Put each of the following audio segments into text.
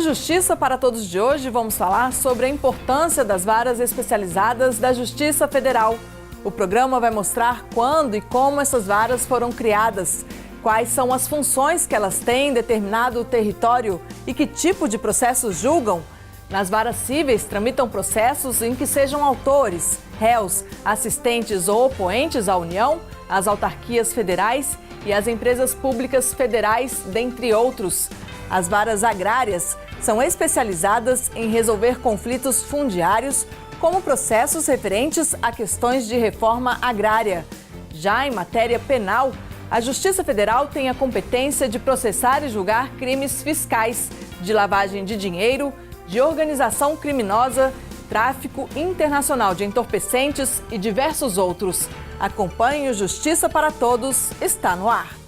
No Justiça para Todos de hoje, vamos falar sobre a importância das varas especializadas da Justiça Federal. O programa vai mostrar quando e como essas varas foram criadas, quais são as funções que elas têm em determinado território e que tipo de processos julgam. Nas varas cíveis, tramitam processos em que sejam autores, réus, assistentes ou opoentes à União, às autarquias federais e às empresas públicas federais, dentre outros. As varas agrárias são especializadas em resolver conflitos fundiários, como processos referentes a questões de reforma agrária. Já em matéria penal, a Justiça Federal tem a competência de processar e julgar crimes fiscais, de lavagem de dinheiro, de organização criminosa, tráfico internacional de entorpecentes e diversos outros. Acompanhe o Justiça para Todos, está no ar.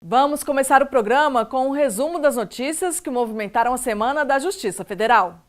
Vamos começar o programa com um resumo das notícias que movimentaram a semana da Justiça Federal.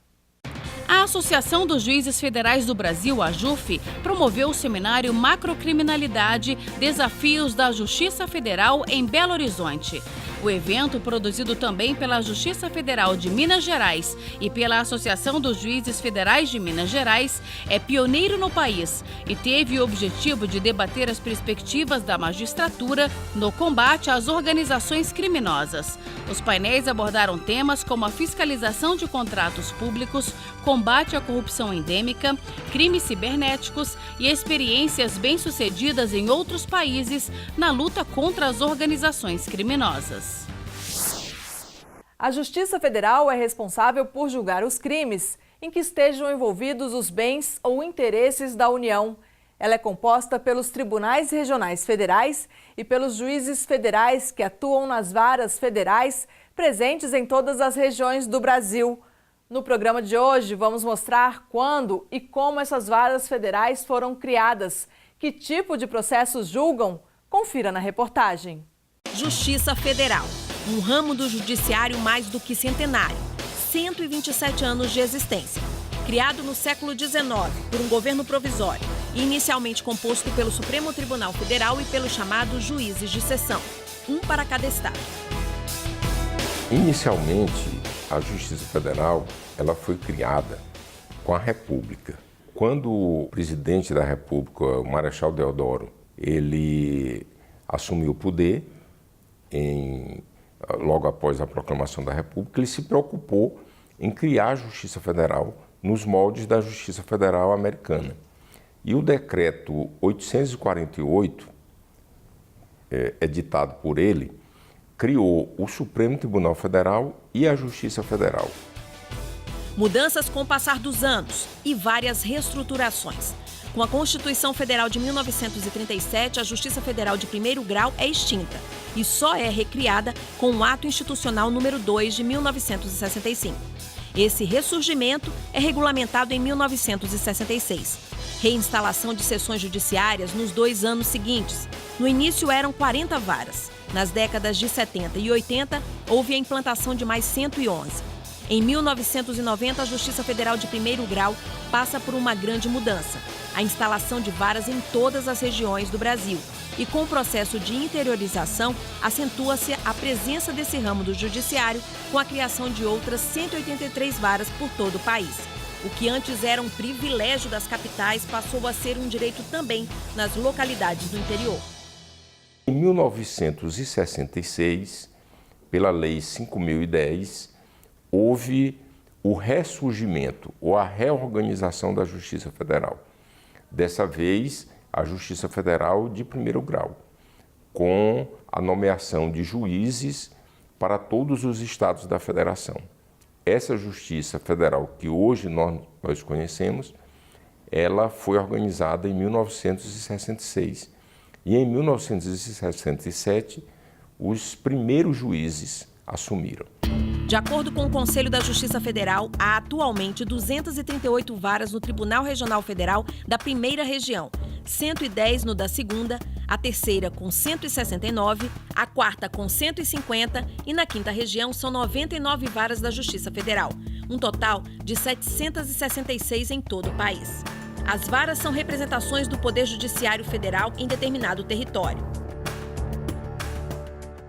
A Associação dos Juízes Federais do Brasil, a AJUF, promoveu o seminário Macrocriminalidade, Desafios da Justiça Federal em Belo Horizonte. O evento, produzido também pela Justiça Federal de Minas Gerais e pela Associação dos Juízes Federais de Minas Gerais, é pioneiro no país e teve o objetivo de debater as perspectivas da magistratura no combate às organizações criminosas. Os painéis abordaram temas como a fiscalização de contratos públicos, combate à corrupção endêmica, crimes cibernéticos e experiências bem-sucedidas em outros países na luta contra as organizações criminosas. A Justiça Federal é responsável por julgar os crimes em que estejam envolvidos os bens ou interesses da União. Ela é composta pelos tribunais regionais federais e pelos juízes federais que atuam nas varas federais presentes em todas as regiões do Brasil. No programa de hoje, vamos mostrar quando e como essas varas federais foram criadas, que tipo de processos julgam. Confira na reportagem. Justiça Federal, um ramo do judiciário mais do que centenário, 127 anos de existência. Criado no século XIX por um governo provisório, inicialmente composto pelo Supremo Tribunal Federal e pelos chamados juízes de seção, um para cada estado. Inicialmente, a Justiça Federal ela foi criada com a República. Quando o presidente da República, o Marechal Deodoro, ele assumiu o poder, logo após a proclamação da República, ele se preocupou em criar a Justiça Federal nos moldes da Justiça Federal americana. E o decreto 848, editado por ele, criou o Supremo Tribunal Federal e a Justiça Federal. Mudanças com o passar dos anos e várias reestruturações. Com a Constituição Federal de 1937, a Justiça Federal de primeiro grau é extinta e só é recriada com o Ato Institucional número 2 de 1965. Esse ressurgimento é regulamentado em 1966. Reinstalação de sessões judiciárias nos 2 anos seguintes. No início eram 40 varas. Nas décadas de 70 e 80, houve a implantação de mais 111. Em 1990, a Justiça Federal de primeiro grau passa por uma grande mudança. A instalação de varas em todas as regiões do Brasil. E com o processo de interiorização, acentua-se a presença desse ramo do judiciário com a criação de outras 183 varas por todo o país. O que antes era um privilégio das capitais passou a ser um direito também nas localidades do interior. Em 1966, pela Lei 5.010, houve o ressurgimento ou a reorganização da Justiça Federal. Dessa vez, a Justiça Federal de primeiro grau, com a nomeação de juízes para todos os estados da Federação. Essa Justiça Federal que hoje nós conhecemos, ela foi organizada em 1966. E em 1967, os primeiros juízes assumiram. De acordo com o Conselho da Justiça Federal, há atualmente 238 varas no Tribunal Regional Federal da primeira região, 110 no da segunda, a terceira com 169, a quarta com 150 e na quinta região são 99 varas da Justiça Federal, um total de 766 em todo o país. As varas são representações do Poder Judiciário Federal em determinado território.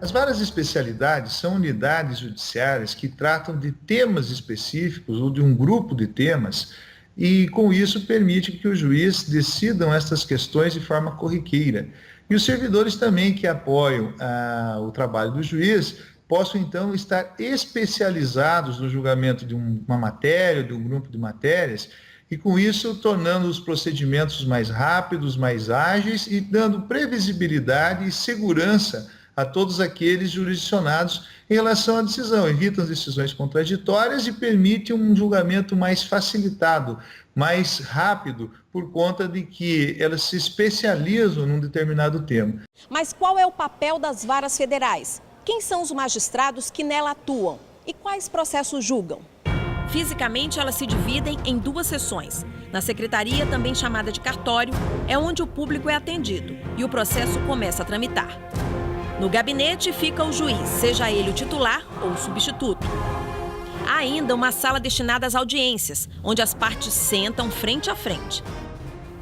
As varas de especialidade são unidades judiciárias que tratam de temas específicos ou de um grupo de temas e, com isso, permite que o juiz decidam estas questões de forma corriqueira. E os servidores também que apoiam o trabalho do juiz possam, então, estar especializados no julgamento de uma matéria, de um grupo de matérias, e, com isso, tornando os procedimentos mais rápidos, mais ágeis e dando previsibilidade e segurança a todos aqueles jurisdicionados em relação à decisão. Evitam as decisões contraditórias e permite um julgamento mais facilitado, mais rápido, por conta de que elas se especializam num determinado tema. Mas qual é o papel das varas federais? Quem são os magistrados que nela atuam? E quais processos julgam? Fisicamente, elas se dividem em 2 seções. Na secretaria, também chamada de cartório, é onde o público é atendido e o processo começa a tramitar. No gabinete fica o juiz, seja ele o titular ou o substituto. Há ainda uma sala destinada às audiências, onde as partes sentam frente a frente.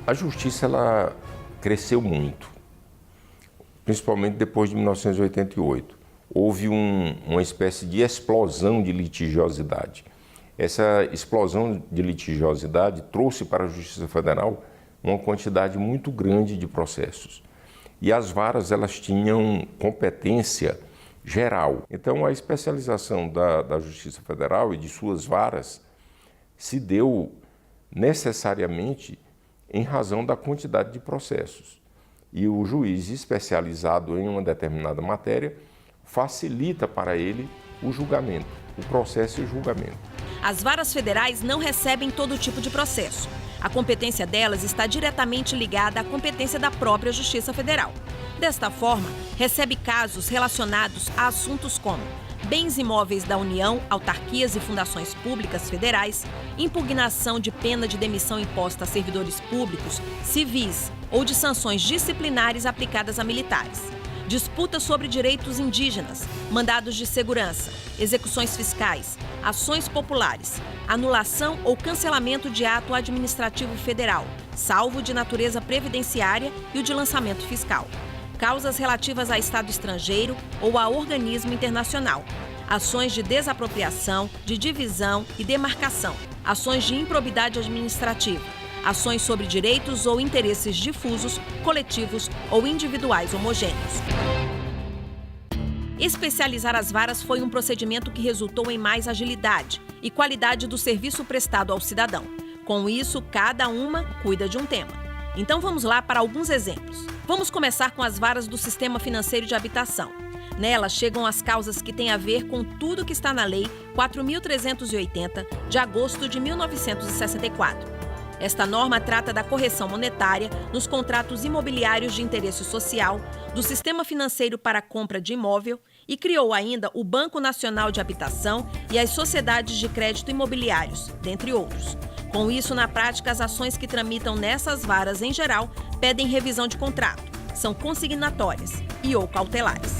A justiça ela cresceu muito, principalmente depois de 1988. Houve uma espécie de explosão de litigiosidade. Essa explosão de litigiosidade trouxe para a Justiça Federal uma quantidade muito grande de processos. E as varas elas tinham competência geral. Então, a especialização da Justiça Federal e de suas varas se deu necessariamente em razão da quantidade de processos. E o juiz especializado em uma determinada matéria facilita para ele o julgamento, o processo e o julgamento. As varas federais não recebem todo tipo de processo. A competência delas está diretamente ligada à competência da própria Justiça Federal. Desta forma, recebe casos relacionados a assuntos como bens imóveis da União, autarquias e fundações públicas federais, impugnação de pena de demissão imposta a servidores públicos, civis ou de sanções disciplinares aplicadas a militares, disputas sobre direitos indígenas, mandados de segurança, execuções fiscais, ações populares, anulação ou cancelamento de ato administrativo federal, salvo de natureza previdenciária e o de lançamento fiscal, causas relativas a Estado estrangeiro ou a organismo internacional, ações de desapropriação, de divisão e demarcação, ações de improbidade administrativa, ações sobre direitos ou interesses difusos, coletivos ou individuais homogêneos. Especializar as varas foi um procedimento que resultou em mais agilidade e qualidade do serviço prestado ao cidadão. Com isso, cada uma cuida de um tema. Então vamos lá para alguns exemplos. Vamos começar com as varas do Sistema Financeiro de Habitação. Nelas chegam as causas que têm a ver com tudo que está na Lei 4.380, de agosto de 1964. Esta norma trata da correção monetária nos contratos imobiliários de interesse social, do sistema financeiro para a compra de imóvel e criou ainda o Banco Nacional de Habitação e as sociedades de crédito imobiliários, dentre outros. Com isso, na prática, as ações que tramitam nessas varas, em geral, pedem revisão de contrato, são consignatórias e ou cautelares.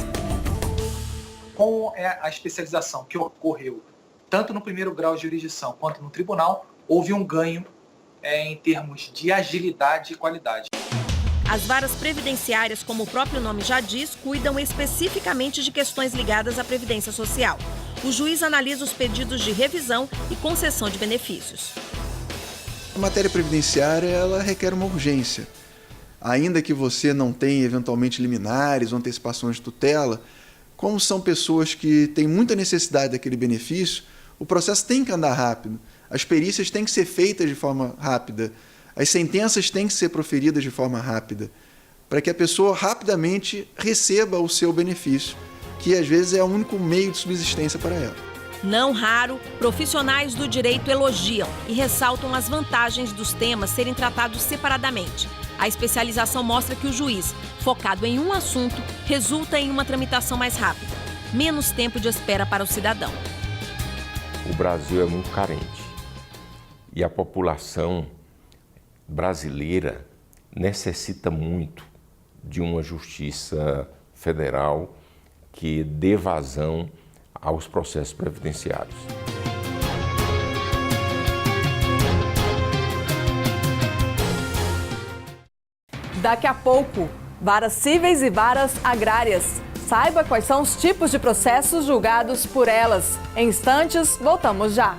Com a especialização que ocorreu tanto no primeiro grau de jurisdição quanto no tribunal, houve um ganho em termos de agilidade e qualidade. As varas previdenciárias, como o próprio nome já diz, cuidam especificamente de questões ligadas à previdência social. O juiz analisa os pedidos de revisão e concessão de benefícios. A matéria previdenciária ela requer uma urgência. Ainda que você não tenha eventualmente liminares ou antecipações de tutela, como são pessoas que têm muita necessidade daquele benefício, o processo tem que andar rápido. As perícias têm que ser feitas de forma rápida, as sentenças têm que ser proferidas de forma rápida, para que a pessoa rapidamente receba o seu benefício, que às vezes é o único meio de subsistência para ela. Não raro, profissionais do direito elogiam e ressaltam as vantagens dos temas serem tratados separadamente. A especialização mostra que o juiz, focado em um assunto, resulta em uma tramitação mais rápida, menos tempo de espera para o cidadão. O Brasil é muito carente. E a população brasileira necessita muito de uma justiça federal que dê vazão aos processos previdenciários. Daqui a pouco, varas cíveis e varas agrárias. Saiba quais são os tipos de processos julgados por elas. Em instantes, voltamos já.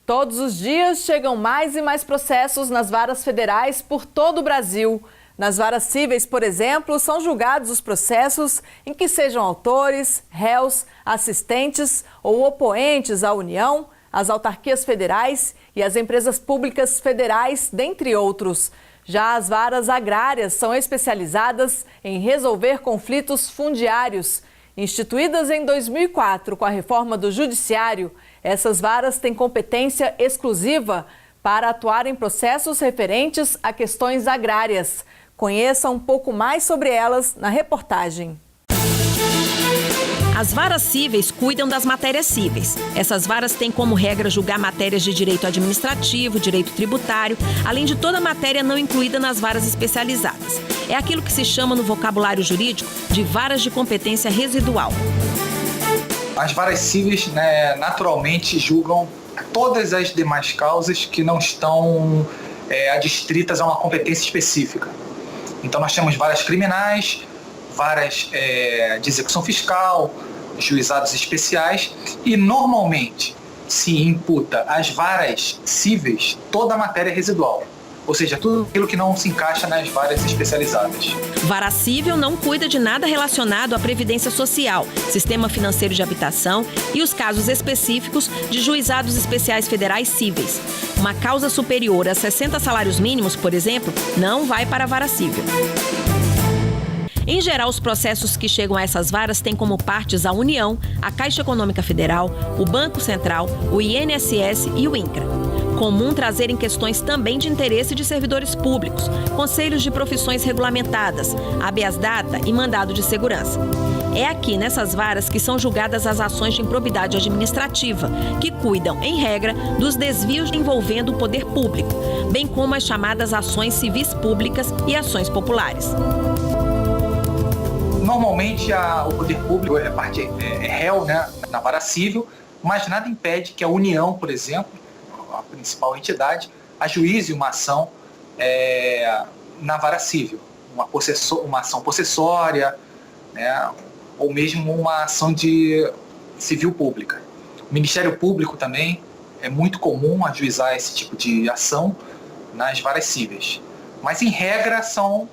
Todos os dias chegam mais e mais processos nas varas federais por todo o Brasil. Nas varas cíveis, por exemplo, são julgados os processos em que sejam autores, réus, assistentes ou opoentes à União, às autarquias federais e às empresas públicas federais, dentre outros. Já as varas agrárias são especializadas em resolver conflitos fundiários. Instituídas em 2004 com a reforma do Judiciário, essas varas têm competência exclusiva para atuar em processos referentes a questões agrárias. Conheça um pouco mais sobre elas na reportagem. As varas cíveis cuidam das matérias cíveis. Essas varas têm como regra julgar matérias de direito administrativo, direito tributário, além de toda matéria não incluída nas varas especializadas. É aquilo que se chama no vocabulário jurídico de varas de competência residual. As varas cíveis, naturalmente, julgam todas as demais causas que não estão adstritas a uma competência específica. Então, nós temos varas criminais, varas de execução fiscal, juizados especiais e, normalmente, se imputa às varas cíveis toda a matéria residual. Ou seja, tudo aquilo que não se encaixa nas varas especializadas. Vara cível não cuida de nada relacionado à previdência social, sistema financeiro de habitação e os casos específicos de juizados especiais federais cíveis. Uma causa superior a 60 salários mínimos, por exemplo, não vai para a vara cível. Em geral, os processos que chegam a essas varas têm como partes a União, a Caixa Econômica Federal, o Banco Central, o INSS e o INCRA. Comum trazerem questões também de interesse de servidores públicos, conselhos de profissões regulamentadas, habeas data e mandado de segurança. É aqui, nessas varas, que são julgadas as ações de improbidade administrativa, que cuidam, em regra, dos desvios envolvendo o poder público, bem como as chamadas ações civis públicas e ações populares. Normalmente, o poder público é réu, na vara civil, mas nada impede que a União, por exemplo, a principal entidade, ajuize uma ação na vara civil, uma ação possessória, ou mesmo uma ação de civil pública. O Ministério Público também é muito comum ajuizar esse tipo de ação nas varas cíveis. Mas, em regra, são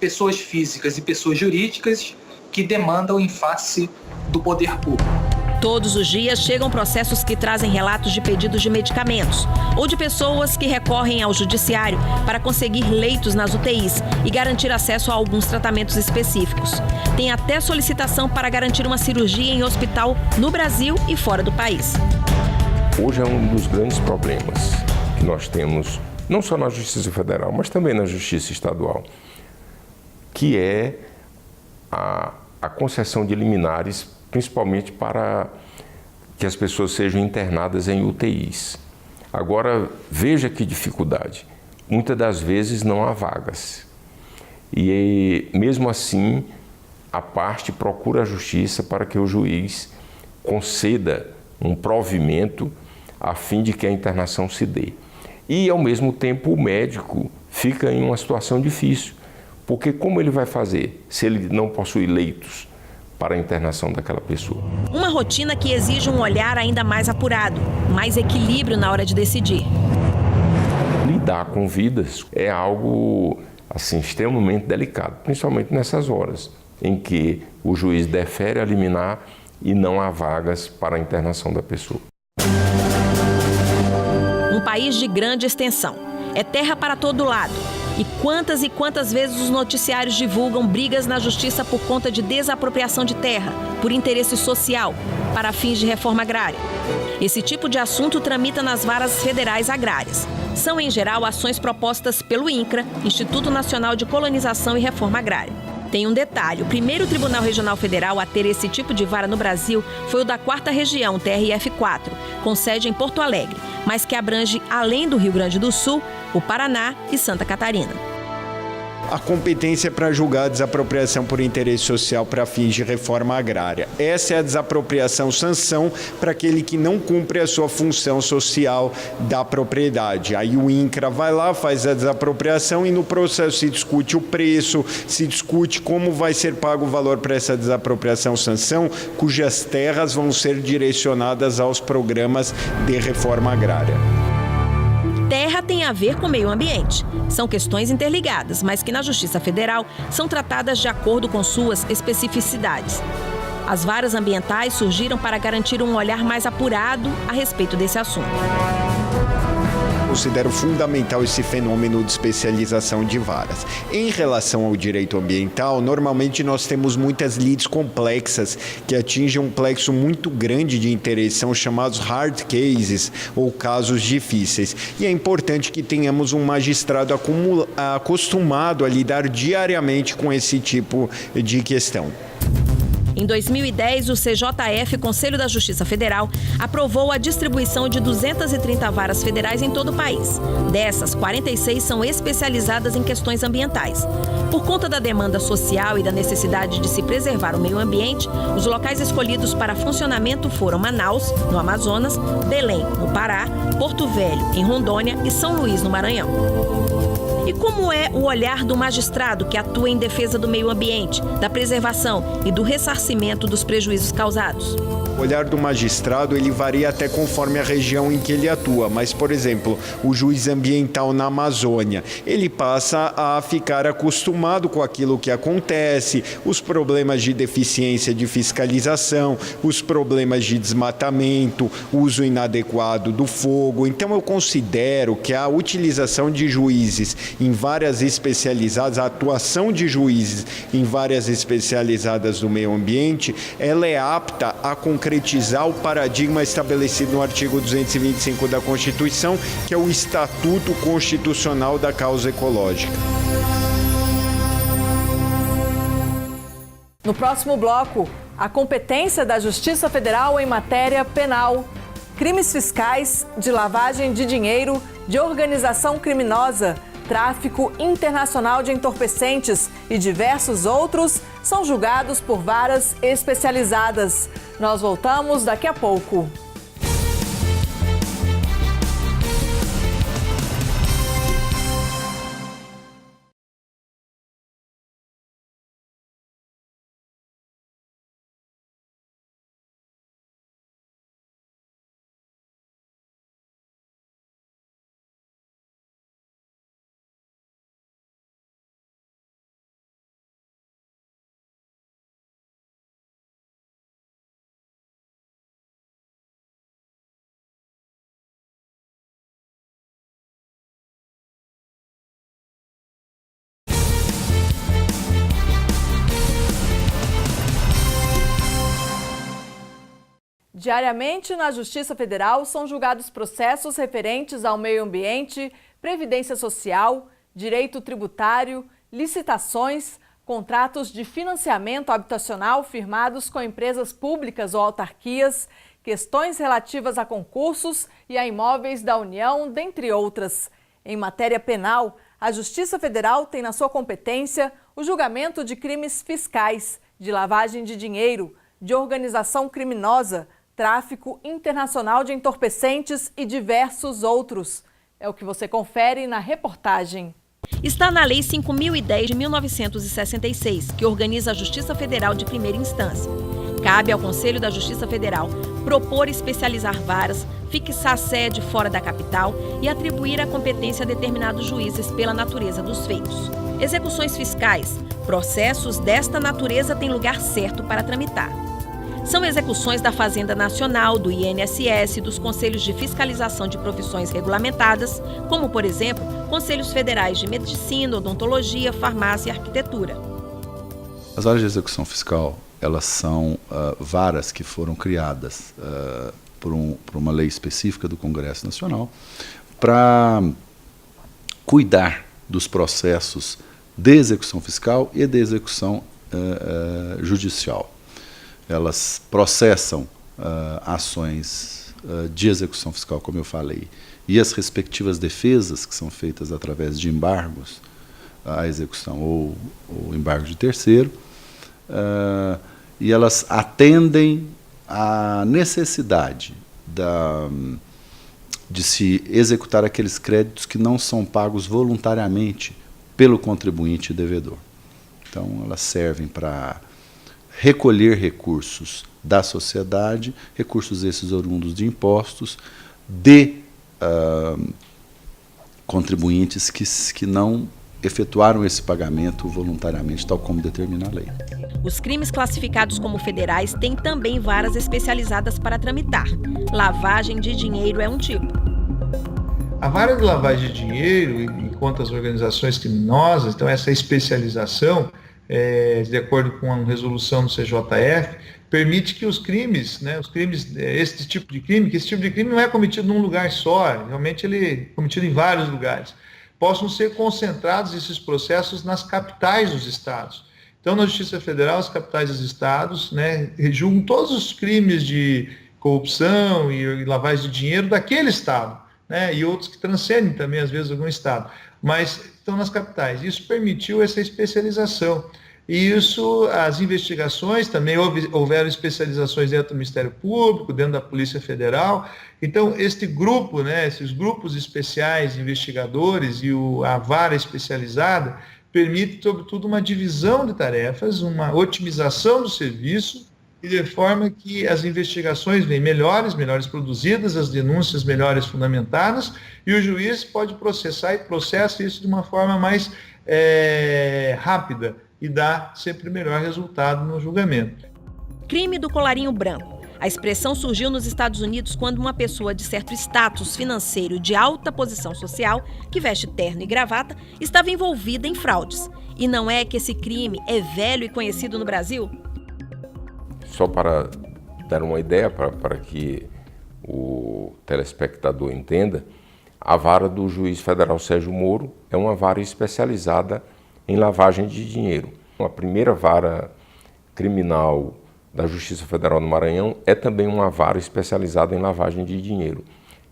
pessoas físicas e pessoas jurídicas que demandam em face do poder público. Todos os dias chegam processos que trazem relatos de pedidos de medicamentos ou de pessoas que recorrem ao judiciário para conseguir leitos nas UTIs e garantir acesso a alguns tratamentos específicos. Tem até solicitação para garantir uma cirurgia em hospital no Brasil e fora do país. Hoje é um dos grandes problemas que nós temos, não só na Justiça Federal, mas também na Justiça Estadual, que é a concessão de liminares, principalmente para que as pessoas sejam internadas em UTIs. Agora, veja que dificuldade. Muitas das vezes não há vagas. E, mesmo assim, a parte procura a justiça para que o juiz conceda um provimento a fim de que a internação se dê. E, ao mesmo tempo, o médico fica em uma situação difícil, porque como ele vai fazer se ele não possui leitos para a internação daquela pessoa? Uma rotina que exige um olhar ainda mais apurado, mais equilíbrio na hora de decidir. Lidar com vidas é algo assim, extremamente delicado, principalmente nessas horas em que o juiz defere a liminar e não há vagas para a internação da pessoa. Um país de grande extensão. É terra para todo lado. E quantas vezes os noticiários divulgam brigas na justiça por conta de desapropriação de terra, por interesse social, para fins de reforma agrária. Esse tipo de assunto tramita nas varas federais agrárias. São, em geral, ações propostas pelo INCRA, Instituto Nacional de Colonização e Reforma Agrária. Tem um detalhe: o primeiro Tribunal Regional Federal a ter esse tipo de vara no Brasil foi o da 4ª Região, TRF4, com sede em Porto Alegre, mas que abrange, além do Rio Grande do Sul, o Paraná e Santa Catarina. A competência para julgar a desapropriação por interesse social para fins de reforma agrária. Essa é a desapropriação sanção para aquele que não cumpre a sua função social da propriedade. Aí o INCRA vai lá, faz a desapropriação e no processo se discute o preço, se discute como vai ser pago o valor para essa desapropriação sanção, cujas terras vão ser direcionadas aos programas de reforma agrária. Terra tem a ver com meio ambiente. São questões interligadas, mas que na Justiça Federal são tratadas de acordo com suas especificidades. As varas ambientais surgiram para garantir um olhar mais apurado a respeito desse assunto. Considero fundamental esse fenômeno de especialização de varas. Em relação ao direito ambiental, normalmente nós temos muitas lides complexas que atingem um plexo muito grande de interesse, são chamados hard cases ou casos difíceis. E é importante que tenhamos um magistrado acostumado a lidar diariamente com esse tipo de questão. Em 2010, o CJF, Conselho da Justiça Federal, aprovou a distribuição de 230 varas federais em todo o país. Dessas, 46 são especializadas em questões ambientais. Por conta da demanda social e da necessidade de se preservar o meio ambiente, os locais escolhidos para funcionamento foram Manaus, no Amazonas, Belém, no Pará, Porto Velho, em Rondônia e São Luís, no Maranhão. E como é o olhar do magistrado que atua em defesa do meio ambiente, da preservação e do ressarcimento dos prejuízos causados? O olhar do magistrado ele varia até conforme a região em que ele atua, mas, por exemplo, o juiz ambiental na Amazônia, ele passa a ficar acostumado com aquilo que acontece, os problemas de deficiência de fiscalização, os problemas de desmatamento, uso inadequado do fogo. Então, eu considero que a utilização de juízes em várias especializadas, a atuação de juízes em várias especializadas do meio ambiente, ela é apta a concretizar o paradigma estabelecido no artigo 225 da Constituição, que é o Estatuto Constitucional da Causa Ecológica. No próximo bloco, a competência da Justiça Federal em matéria penal, crimes fiscais, de lavagem de dinheiro, de organização criminosa, tráfico internacional de entorpecentes e diversos outros são julgados por varas especializadas. Nós voltamos daqui a pouco. Diariamente, na Justiça Federal, são julgados processos referentes ao meio ambiente, previdência social, direito tributário, licitações, contratos de financiamento habitacional firmados com empresas públicas ou autarquias, questões relativas a concursos e a imóveis da União, dentre outras. Em matéria penal, a Justiça Federal tem na sua competência o julgamento de crimes fiscais, de lavagem de dinheiro, de organização criminosa, tráfico internacional de entorpecentes e diversos outros. É o que você confere na reportagem. Está na Lei 5.010 de 1966, que organiza a Justiça Federal de primeira instância. Cabe ao Conselho da Justiça Federal propor e especializar varas, fixar sede fora da capital e atribuir a competência a determinados juízes pela natureza dos feitos. Execuções fiscais. Processos desta natureza têm lugar certo para tramitar. São execuções da Fazenda Nacional, do INSS e dos Conselhos de Fiscalização de Profissões Regulamentadas, como, por exemplo, Conselhos Federais de Medicina, Odontologia, Farmácia e Arquitetura. As varas de execução fiscal, elas são varas que foram criadas por uma lei específica do Congresso Nacional para cuidar dos processos de execução fiscal e de execução judicial. Elas processam ações de execução fiscal, como eu falei, e as respectivas defesas que são feitas através de embargos à execução ou embargo de terceiro, e elas atendem à necessidade de se executar aqueles créditos que não são pagos voluntariamente pelo contribuinte devedor. Então, elas servem para recolher recursos da sociedade, recursos esses oriundos de impostos, de contribuintes que não efetuaram esse pagamento voluntariamente, tal como determina a lei. Os crimes classificados como federais têm também varas especializadas para tramitar. Lavagem de dinheiro é um tipo. A vara de lavagem de dinheiro e contra as organizações criminosas, então essa especialização, de acordo com a resolução do CJF, permite que os crimes, esse tipo de crime não é cometido num lugar só, realmente ele é cometido em vários lugares, possam ser concentrados esses processos nas capitais dos estados. Então, na Justiça Federal, as capitais dos estados julgam todos os crimes de corrupção e lavagem de dinheiro daquele estado, e outros que transcendem também, às vezes, algum estado, mas estão nas capitais. Isso permitiu essa especialização. E isso, as investigações, também houveram especializações dentro do Ministério Público, dentro da Polícia Federal. Então, este grupo, esses grupos especiais de investigadores e a vara especializada, permite, sobretudo, uma divisão de tarefas, uma otimização do serviço, e de forma que as investigações vêm melhores produzidas, as denúncias melhores fundamentadas, e o juiz pode processar e processa isso de uma forma mais rápida e dá sempre melhor resultado no julgamento. Crime do colarinho branco. A expressão surgiu nos Estados Unidos quando uma pessoa de certo status financeiro de alta posição social, que veste terno e gravata, estava envolvida em fraudes. E não é que esse crime é velho e conhecido no Brasil? Só para dar uma ideia, para que o telespectador entenda, a vara do juiz federal Sérgio Moro é uma vara especializada em lavagem de dinheiro. A primeira vara criminal da Justiça Federal do Maranhão é também uma vara especializada em lavagem de dinheiro.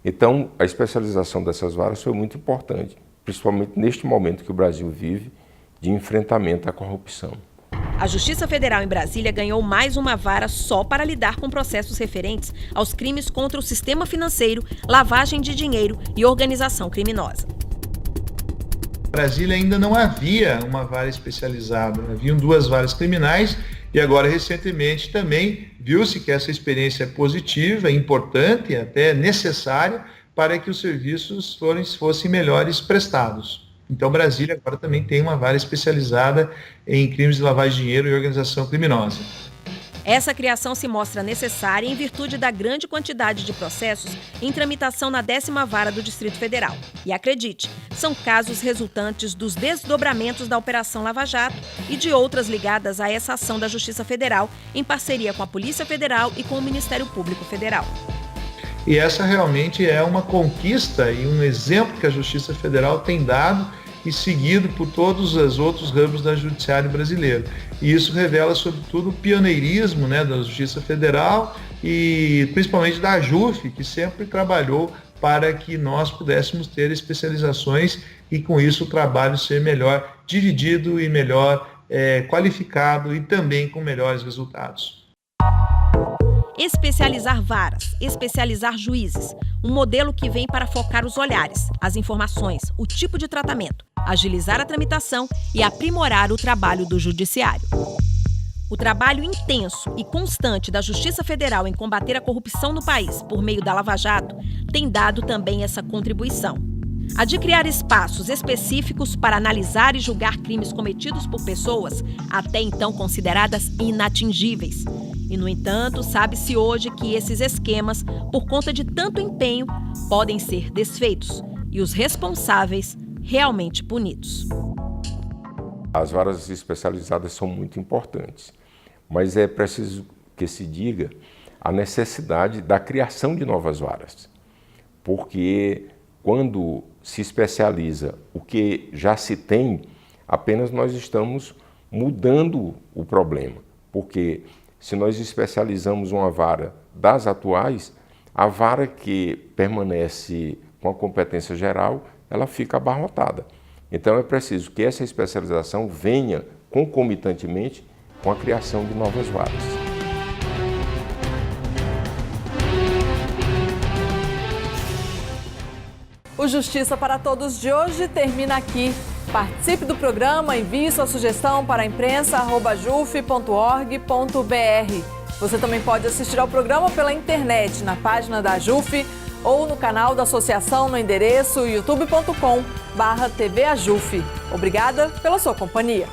Então, a especialização dessas varas foi muito importante, principalmente neste momento que o Brasil vive de enfrentamento à corrupção. A Justiça Federal em Brasília ganhou mais uma vara só para lidar com processos referentes aos crimes contra o sistema financeiro, lavagem de dinheiro e organização criminosa. Em Brasília ainda não havia uma vara especializada, haviam 2 varas criminais e agora recentemente também viu-se que essa experiência é positiva, importante e até necessária para que os serviços fossem melhores prestados. Então, Brasília agora também tem uma vara especializada em crimes de lavagem de dinheiro e organização criminosa. Essa criação se mostra necessária em virtude da grande quantidade de processos em tramitação na 10ª Vara do Distrito Federal. E acredite, são casos resultantes dos desdobramentos da Operação Lava Jato e de outras ligadas a essa ação da Justiça Federal, em parceria com a Polícia Federal e com o Ministério Público Federal. E essa realmente é uma conquista e um exemplo que a Justiça Federal tem dado e seguido por todos os outros ramos do judiciário brasileiro. E isso revela, sobretudo, o pioneirismo da Justiça Federal e principalmente da AJUF, que sempre trabalhou para que nós pudéssemos ter especializações e, com isso, o trabalho ser melhor dividido e melhor qualificado e também com melhores resultados. Especializar varas, especializar juízes. Um modelo que vem para focar os olhares, as informações, o tipo de tratamento, agilizar a tramitação e aprimorar o trabalho do judiciário. O trabalho intenso e constante da Justiça Federal em combater a corrupção no país por meio da Lava Jato tem dado também essa contribuição. A de criar espaços específicos para analisar e julgar crimes cometidos por pessoas até então consideradas inatingíveis. E, no entanto, sabe-se hoje que esses esquemas, por conta de tanto empenho, podem ser desfeitos e os responsáveis realmente punidos. As varas especializadas são muito importantes, mas é preciso que se diga a necessidade da criação de novas varas, porque quando se especializa o que já se tem, apenas nós estamos mudando o problema, porque se nós especializamos uma vara das atuais, a vara que permanece com a competência geral, ela fica abarrotada. Então é preciso que essa especialização venha concomitantemente com a criação de novas varas. O Justiça para Todos de hoje termina aqui. Participe do programa, envie sua sugestão para imprensa@juf.org.br. Você também pode assistir ao programa pela internet, na página da JUF ou no canal da associação no endereço youtube.com/tvajuf. Obrigada pela sua companhia.